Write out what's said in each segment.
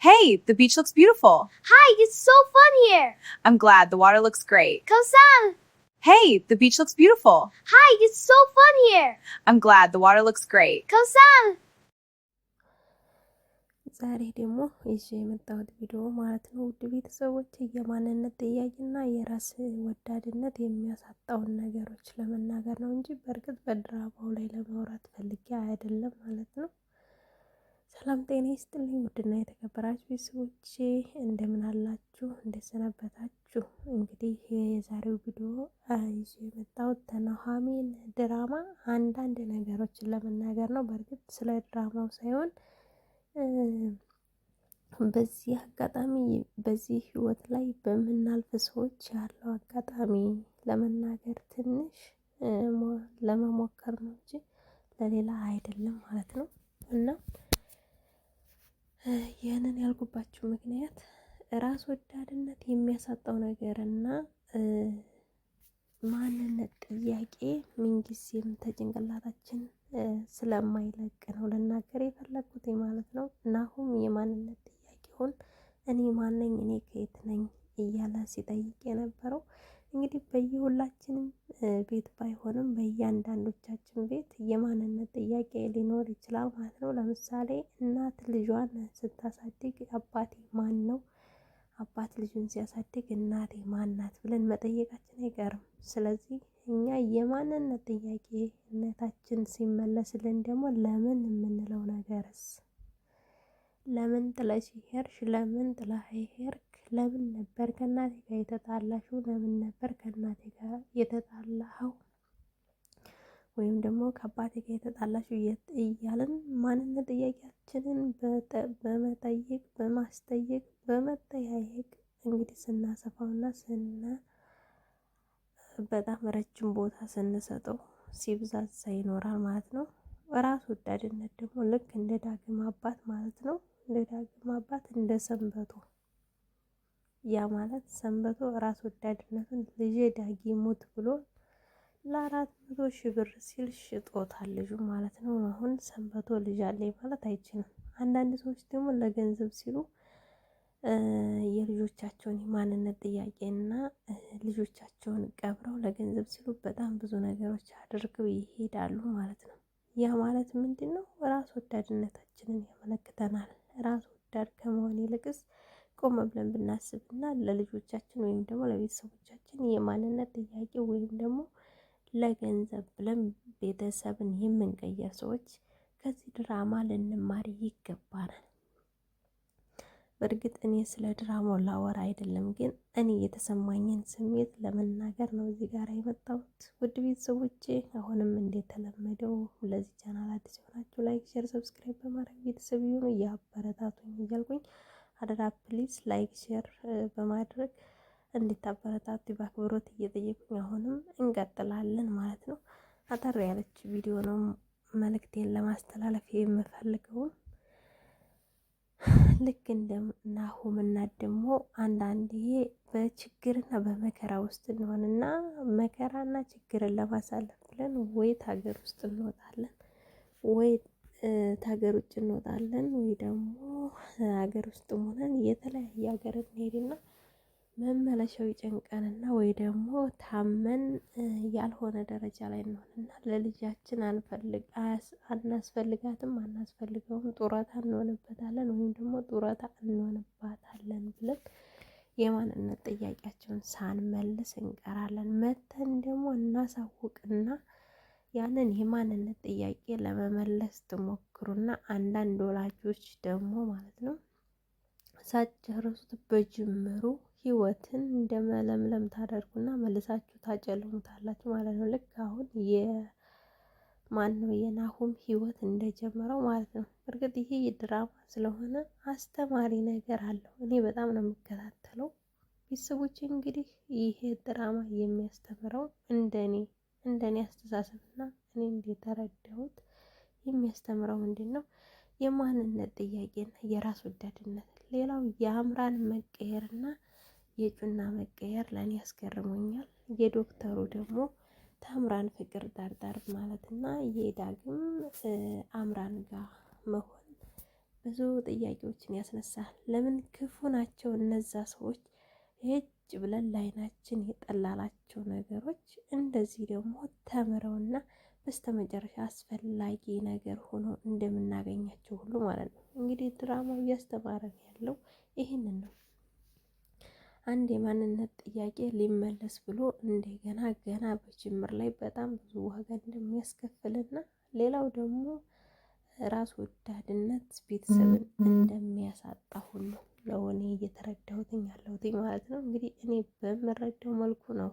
Hey, the beach looks beautiful. Hi, it's so fun here. I'm glad. The water looks great. Kausan. Hey, the beach looks beautiful. Hi, it's so fun here. I'm glad. The water looks great. Kausan. ዛሬ ደግሞ ይዤ የመጣሁት ቪዲዮ ማለት ነው ውድ ቤተሰቦች የማንነት ጥያቄና የራስ ወዳድነት የሚያሳጣውን ነገሮች ለመናገር ነው እንጂ በእርግጥ በድራማው ላይ ለማውራት ፈልጌ አይደለም ማለት ነው። ሰላም ጤና ይስጥልኝ ውድና የተከበራችሁ ቤተሰቦቼ እንደምን አላችሁ? እንደሰነበታችሁ? እንግዲህ የዛሬው ቪዲዮ ይዤ የመጣሁት ኑሃሚን ድራማ አንዳንድ ነገሮችን ለመናገር ነው። በእርግጥ ስለ ድራማው ሳይሆን በዚህ አጋጣሚ በዚህ ህይወት ላይ በምናልፍ ሰዎች ያለው አጋጣሚ ለመናገር ትንሽ ለመሞከር ነው እንጂ ለሌላ አይደለም ማለት ነው። እና ይህንን ያልኩባችሁ ምክንያት ራስ ወዳድነት የሚያሳጣው ነገር እና ማንነት ጥያቄ ምንጊዜም ተጭንቅላታችን ስለማይለቅ ነው ልናገር የፈለኩት ማለት ነው። ናሁም የማንነት ጥያቄውን እኔ ማነኝ እኔ ከየት ነኝ እያለ ሲጠይቅ የነበረው እንግዲህ በየሁላችንም ቤት ባይሆንም በእያንዳንዶቻችን ቤት የማንነት ጥያቄ ሊኖር ይችላል ማለት ነው። ለምሳሌ እናት ልጇን ስታሳድግ አባቴ ማን ነው? አባት ልጁን ሲያሳድግ እናቴ ማን ናት ብለን መጠየቃችን አይቀርም። ስለዚህ እኛ የማንነት ጥያቄነታችን ሲመለስልን ደግሞ ለምን የምንለው ነገርስ ለምን ጥለሽ ሄድሽ? ለምን ጥለህ ሄድክ? ለምን ነበር ከእናቴ ጋር የተጣላሽው? ለምን ነበር ከእናቴ ጋር የተጣላኸው? ወይም ደግሞ ከአባቴ ጋር የተጣላሽው እያልን ማንነት ጥያቄያችንን በመጠየቅ በማስጠየቅ በመጠያየቅ እንግዲህ ስናሰፋውና በጣም ረጅም ቦታ ስንሰጠው ሲብዛዛ ይኖራል ማለት ነው። ራስ ወዳድነት ደግሞ ልክ እንደ ዳግም አባት ማለት ነው። እንደ ዳግም አባት እንደ ሰንበቶ ያ ማለት ሰንበቶ ራስ ወዳድነቱን ልጄ ዳጊ ሙት ብሎ ለ400,000 ብር ሲል ሽጦታል ልጁ ማለት ነው። አሁን ሰንበቶ ልጅ አለኝ ማለት አይችልም። አንዳንድ ሰዎች ደግሞ ለገንዘብ ሲሉ የልጆቻቸውን የማንነት ጥያቄና ልጆቻቸውን ቀብረው ለገንዘብ ሲሉ በጣም ብዙ ነገሮች አድርገው ይሄዳሉ ማለት ነው። ያ ማለት ምንድን ነው? ራስ ወዳድነታችንን ያመለክተናል። ራስ ወዳድ ከመሆን ይልቅስ ቆም ብለን ብናስብና ለልጆቻችን ወይም ደግሞ ለቤተሰቦቻችን የማንነት ጥያቄ ወይም ደግሞ ለገንዘብ ብለን ቤተሰብን የምንቀየር ሰዎች ከዚህ ድራማ ልንማር ይገባናል። በእርግጥ እኔ ስለ ድራማው ላወራ አይደለም፣ ግን እኔ የተሰማኝን ስሜት ለመናገር ነው እዚህ ጋር የመጣሁት። ውድ ቤተሰቦቼ አሁንም እንደተለመደው ለዚህ ቻናል አዲስ የሆናችሁ ላይክ፣ ሼር፣ ሰብስክራይብ በማድረግ ቤተሰብ ይሁኑ እያበረታቱኝ እያልኩኝ አደራ ፕሊዝ ላይክ ሼር በማድረግ እንድታበረታቱ በአክብሮት እየጠየቁኝ አሁንም እንቀጥላለን ማለት ነው። አጠር ያለች ቪዲዮ ነው መልእክቴን ለማስተላለፍ የምፈልገው። ልክ እንደ ናሁም እናት ደግሞ አንዳንዴ በችግርና በመከራ ውስጥ እንሆንና መከራና ችግርን ለማሳለፍ ብለን ወይ ሀገር ውስጥ እንወጣለን ወይ ሀገር ውጭ እንወጣለን ወይ ደግሞ ሀገር ውስጥ ሆነን የተለያየ ሀገር እንሄድና መመለሻው ይጨንቀንና ወይ ደግሞ ታመን ያልሆነ ደረጃ ላይ እንሆንና ለልጃችን አናስፈልጋትም አናስፈልገውም ጡረታ እንሆንበታለን ወይም ደግሞ ጡረታ እንሆንባታለን ብለን የማንነት ጥያቄያቸውን ሳንመልስ እንቀራለን። መተን ደግሞ እናሳውቅና ያንን የማንነት ጥያቄ ለመመለስ ትሞክሩና አንዳንድ ወላጆች ደግሞ ማለት ነው ሳትጨርሱት በጅምሩ ህይወትን እንደ መለምለም ታደርጉና መልሳችሁ ታጨልሙታላችሁ ማለት ነው። ልክ አሁን የናሁም ህይወት እንደጀመረው ማለት ነው። እርግጥ ይሄ የድራማ ስለሆነ አስተማሪ ነገር አለው። እኔ በጣም ነው የምከታተለው። ቤተሰቦች እንግዲህ ይሄ ድራማ የሚያስተምረው እንደኔ አስተሳሰብና እኔ እንደተረዳሁት የሚያስተምረው ምንድን ነው? የማንነት ጥያቄና የራስ ወዳድነት። ሌላው የአምራን መቀየርና የጩና መቀየር ለኔ ያስገርሞኛል። የዶክተሩ ደግሞ ታምራን ፍቅር ዳርዳር ማለትና የዳግም አምራን ጋር መሆን ብዙ ጥያቄዎችን ያስነሳል። ለምን ክፉ ናቸው እነዛ ሰዎች? ሄጭ ብለን ላይናችን የጠላላቸው ነገሮች እንደዚህ ደግሞ ተምረውና በስተመጨረሻ አስፈላጊ ነገር ሆኖ እንደምናገኛቸው ሁሉ ማለት ነው። እንግዲህ ድራማው እያስተማረን ያለው ይህንን ነው። አንድ የማንነት ጥያቄ ሊመለስ ብሎ እንደገና ገና በጅምር ላይ በጣም ብዙ ዋጋ እንደሚያስከፍልና ሌላው ደግሞ ራስ ወዳድነት ቤተሰብን እንደሚያሳጣ ሁሉ ነው እኔ እየተረዳሁትኝ ያለሁትኝ ማለት ነው። እንግዲህ እኔ በምረዳው መልኩ ነው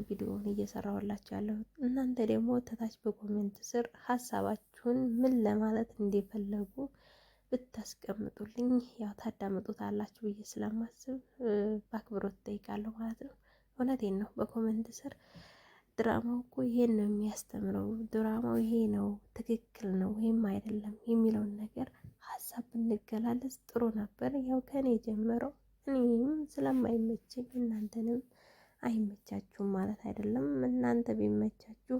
ቪዲዮውን እየሰራሁላችሁ ያለሁት። እናንተ ደግሞ ተታች በኮሜንት ስር ሀሳባችሁን ምን ለማለት እንደፈለጉ ብታስቀምጡልኝ ያው ታዳምጡታላችሁ ብዬ ስለማስብ በአክብሮት ጠይቃለሁ ማለት ነው። እውነቴን ነው። በኮሜንት ስር ድራማው እኮ ይሄን ነው የሚያስተምረው፣ ድራማው ይሄ ነው ትክክል ነው ወይም አይደለም የሚለውን ነገር ሀሳብ ብንገላለጽ ጥሩ ነበር። ያው ከኔ ጀምረው እኔም ስለማይመችኝ እናንተንም አይመቻችሁም ማለት አይደለም። እናንተ ቢመቻችሁ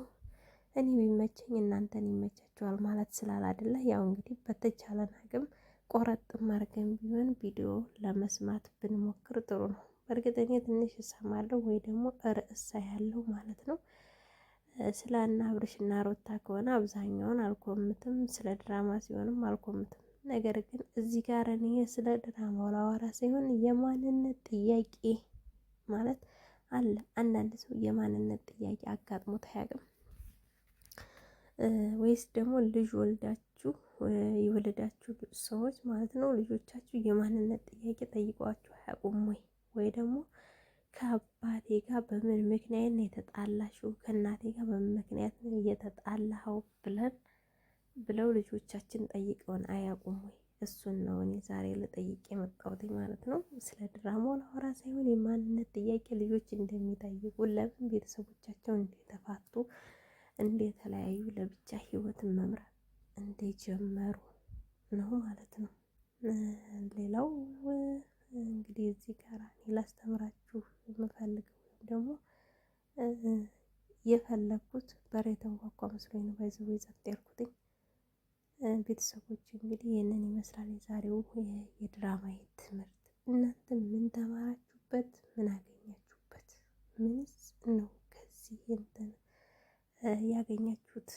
እኔ ቢመቸኝ እናንተን ይመቻችኋል ማለት ስላል አይደለ። ያው እንግዲህ በተቻለን አቅም ቆረጥም አድርገን ቢሆን ቪዲዮ ለመስማት ብንሞክር ጥሩ ነው። በእርግጠኛ ትንሽ እሰማለሁ ወይ ደግሞ ርዕስ ያለው ማለት ነው። ስለ እነ አብርሽና ሩታ ከሆነ አብዛኛውን አልኮምትም፣ ስለ ድራማ ሲሆንም አልኮምትም። ነገር ግን እዚህ ጋር እኔ ስለ ድራማው ላወራ ሳይሆን የማንነት ጥያቄ ማለት አለ። አንዳንድ ሰው የማንነት ጥያቄ አጋጥሞት አያውቅም ወይስ ደግሞ ልጅ ወልዳችሁ የወለዳችሁ ሰዎች ማለት ነው ልጆቻችሁ የማንነት ጥያቄ ጠይቀዋችሁ አያውቁም ወይ? ወይ ደግሞ ከአባቴ ጋር በምን ምክንያት ነው የተጣላሽው? ከእናቴ ጋር በምን ምክንያት ነው የተጣላኸው? ብለው ልጆቻችን ጠይቀውን አያውቁም ወይ? እሱን ነው እኔ ዛሬ ልጠይቅ የመጣሁት ማለት ነው። ስለ ድራማው ላወራ ሳይሆን የማንነት ጥያቄ ልጆች እንደሚጠይቁ፣ ለምን ቤተሰቦቻቸው እንደተፋቱ እንደተለያዩ፣ ለብቻ ህይወትን መምራት እንደጀመሩ ነው ማለት ነው። ሌላው እንግዲህ እዚህ ጋር እኔ ላስተምራችሁ የምፈልገው ወይም ደግሞ የፈለኩት በሬ ተንኳኳ መስሎኝ ነው ባይዘው ጸጥ ያልኩትኝ። ቤተሰቦች እንግዲህ ይህንን ይመስላል የዛሬው የድራማ ትምህርት። እናንተ ምን ተማራችሁበት? ምን አገኛችሁበት? ምንስ ነው ከዚህ እንትን ያገኛችሁት?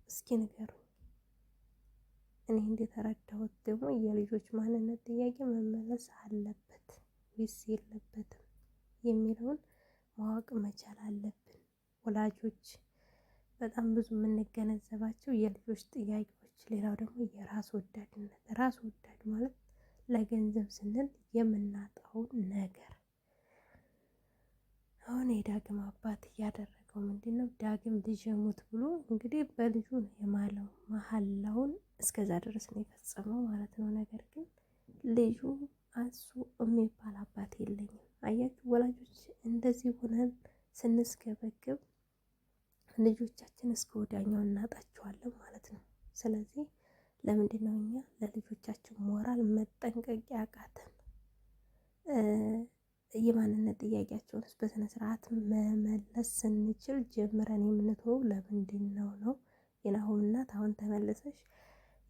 እስኪ ንገሩኝ። እኔ እንደተረዳሁት ደግሞ የልጆች ማንነት ጥያቄ መመለስ አለበት ወይስ የለበትም የሚለውን ማወቅ መቻል አለብን። ወላጆች በጣም ብዙ የምንገነዘባቸው የልጆች ጥያቄዎች፣ ሌላው ደግሞ የራስ ወዳድነት። ራስ ወዳድ ማለት ለገንዘብ ስንል የምናጣውን ነገር። አሁን የዳግም አባት እያደረገው ምንድን ነው? ዳግም ልጅ ሙት ብሎ እንግዲህ በልጁ ነው የማለው። መሀላውን እስከዛ ድረስ ነው የፈጸመው ማለት ነው። ነገር ግን ልጁ እሱ የሚባል አባት የለኝም። አያችሁ ወላጆች እንደዚህ ሆነን ስንስገበግብ ልጆቻችን እስከ ወዲያኛው እናጣቸዋለን ማለት ነው። ስለዚህ ለምንድን ነው እኛ ለልጆቻችን ሞራል መጠንቀቅ ያቃተን? የማንነት ጥያቄያቸውንስ በስነ ስርዓት መመለስ ስንችል ጀምረን የምንተወው ለምንድን ነው? የናሆም እናት አሁን ተመለሰሽ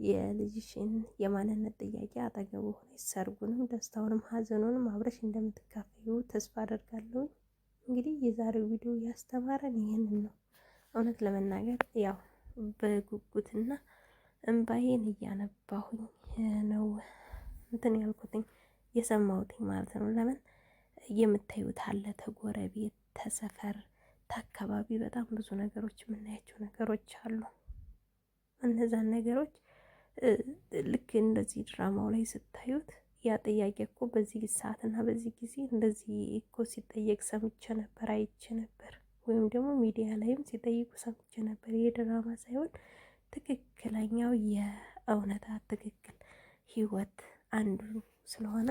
የልጅሽን የማንነት ጥያቄ አጠገቡ ሆነሽ ሰርጉንም ደስታውንም ሀዘኑንም አብረሽ እንደምትካፈዩ ተስፋ አደርጋለሁ። እንግዲህ የዛሬው ቪዲዮ ያስተማረን ይህንን ነው። እውነት ለመናገር ያው በጉጉትና እንባዬን እያነባሁኝ ነው እንትን ያልኩትኝ የሰማሁትኝ ማለት ነው። ለምን የምታዩት አለ ተጎረቤት፣ ተሰፈር፣ ተአካባቢ በጣም ብዙ ነገሮች የምናያቸው ነገሮች አሉ። እነዛን ነገሮች ልክ እንደዚህ ድራማው ላይ ስታዩት ያ ጥያቄ እኮ በዚህ ሰዓትና በዚህ ጊዜ እንደዚህ እኮ ሲጠየቅ ሰምቼ ነበር፣ አይቼ ነበር፣ ወይም ደግሞ ሚዲያ ላይም ሲጠይቁ ሰምቼ ነበር። ይሄ ድራማ ሳይሆን ትክክለኛው የእውነታ ትክክል ህይወት አንዱ ስለሆነ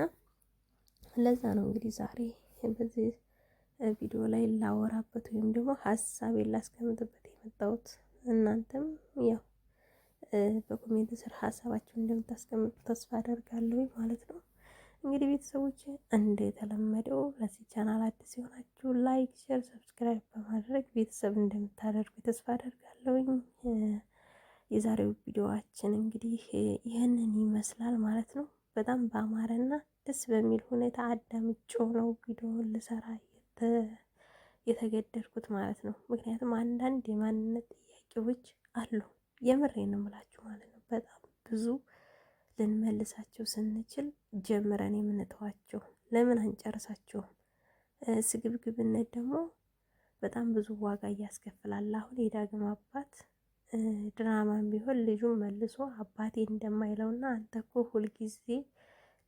ለዛ ነው እንግዲህ ዛሬ በዚህ ቪዲዮ ላይ ላወራበት ወይም ደግሞ ሀሳቤን ላስቀምጥበት የመጣሁት። እናንተም ያው በኮሜንት ስር ሀሳባችሁን እንደምታስቀምጡ ተስፋ አደርጋለሁ ማለት ነው። እንግዲህ ቤተሰቦች እንደተለመደው ለዚህ ቻናል አዲስ የሆናችሁ ላይክ፣ ሼር፣ ሰብስክራይብ በማድረግ ቤተሰብ እንደምታደርጉ ተስፋ አደርጋለሁ። የዛሬው ቪዲዮዋችን እንግዲህ ይህንን ይመስላል ማለት ነው። በጣም በአማረና ደስ በሚል ሁኔታ አዳምጬው ነው ቪዲዮውን ልሰራ የተገደድኩት ማለት ነው። ምክንያቱም አንዳንድ የማንነት ጥያቄዎች አሉ፣ የምሬን ነው የምላችሁ ማለት ነው። በጣም ብዙ ልንመልሳቸው ስንችል ጀምረን የምንተዋቸው ለምን አንጨርሳቸውም? ስግብግብነት ደግሞ በጣም ብዙ ዋጋ እያስከፍላል። አሁን የዳግም አባት ድራማም ቢሆን ልጁን መልሶ አባቴ እንደማይለውና አንተ እኮ ሁልጊዜ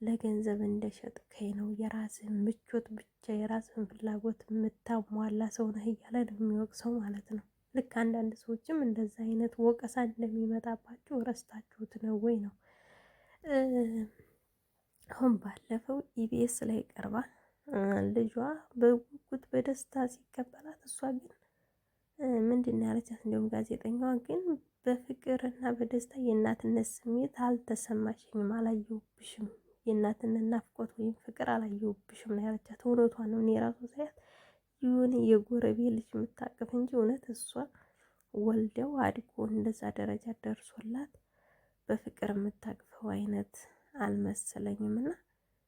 ለገንዘብ እንደሸጥከኝ ነው፣ የራስህን ምቾት ብቻ የራስህን ፍላጎት የምታሟላ ሰው ነህ እያለ ነው የሚወቅሰው ማለት ነው። ልክ አንዳንድ ሰዎችም እንደዛ አይነት ወቀሳ እንደሚመጣባችሁ ረስታችሁት ነው ወይ ነው። አሁን ባለፈው ኢቢኤስ ላይ ቀርባ ልጇ በጉጉት በደስታ ሲቀበላት፣ እሷ ግን ምንድን ያለቻት? እንዲሁም ጋዜጠኛዋ ግን በፍቅርና በደስታ የእናትነት ስሜት አልተሰማሽኝም፣ አላየሁብሽም፣ የእናትነት ናፍቆት ወይም ፍቅር አላየሁብሽም ነው ያለቻት። እውነቷ ነው። እኔ ራሱ ሳያት ይሁን የጎረቤት ልጅ የምታቅፍ እንጂ እውነት እሷ ወልደው አድጎ እንደዛ ደረጃ ደርሶላት በፍቅር የምታቅፈው አይነት አልመሰለኝም። እና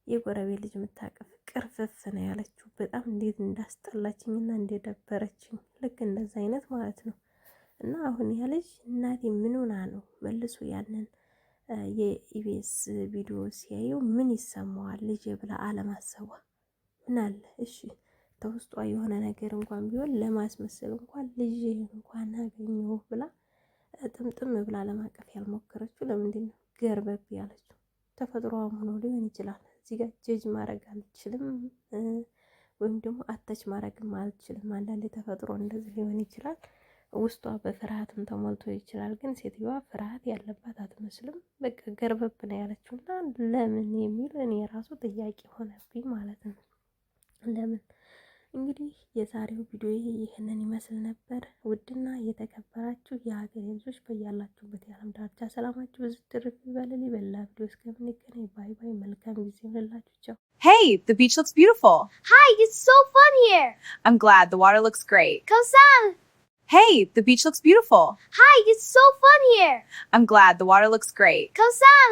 የጎረቤት ልጅ የምታቅፍ ቅርፍፍ ነው ያለችው። በጣም እንዴት እንዳስጠላችኝ እና እንደደበረችኝ ልክ እንደዛ አይነት ማለት ነው። እና አሁን ያለች እናቴ ምን ሆና ነው መልሶ ያንን የኢቢኤስ ቪዲዮ ሲያየው ምን ይሰማዋል ልጄ ብላ አለማሰቧ ምን አለ? እሺ ተውስጧ የሆነ ነገር እንኳን ቢሆን ለማስመሰል እንኳን ልጄ እንኳን አገኘሁ ብላ ጥምጥም ብላ ለማቀፍ ያልሞከረችው ለምንድን ነው? ገርበብ ያለችው ተፈጥሮዋም ሆኖ ሊሆን ይችላል። እዚህ ጋር ጀጅ ማድረግ አልችልም፣ ወይም ደግሞ አተች ማድረግም አልችልም። አንዳንድ ተፈጥሮ እንደዚህ ሊሆን ይችላል። ውስጧ በፍርሃትም ተሞልቶ ይችላል። ግን ሴትዮዋ ፍርሃት ያለባት አትመስልም። በቃ ገርበብ ነው ያለችውና ለምን የሚል እኔ ራሱ ጥያቄ ሆነብኝ ማለት ነው። ለምን? እንግዲህ የዛሬው ቪዲዮ ይህንን ይመስል ነበር። ውድና የተከበራችሁ የሀገሬ ልጆች በያላችሁበት የዓለም ዳርቻ ሰላማችሁ ብዙ ትርፍ ይበልል። በሌላ ቪዲዮ እስከምንገናኝ ባይ ባይ። መልካም ጊዜ ይሁንላችሁ። ቻው። Hey, the beach looks beautiful. Hi, it's so fun here. I'm glad the water looks great. Kosan. Hey, the beach looks beautiful. Hi, it's so fun here. I'm glad the water looks great. Kosan.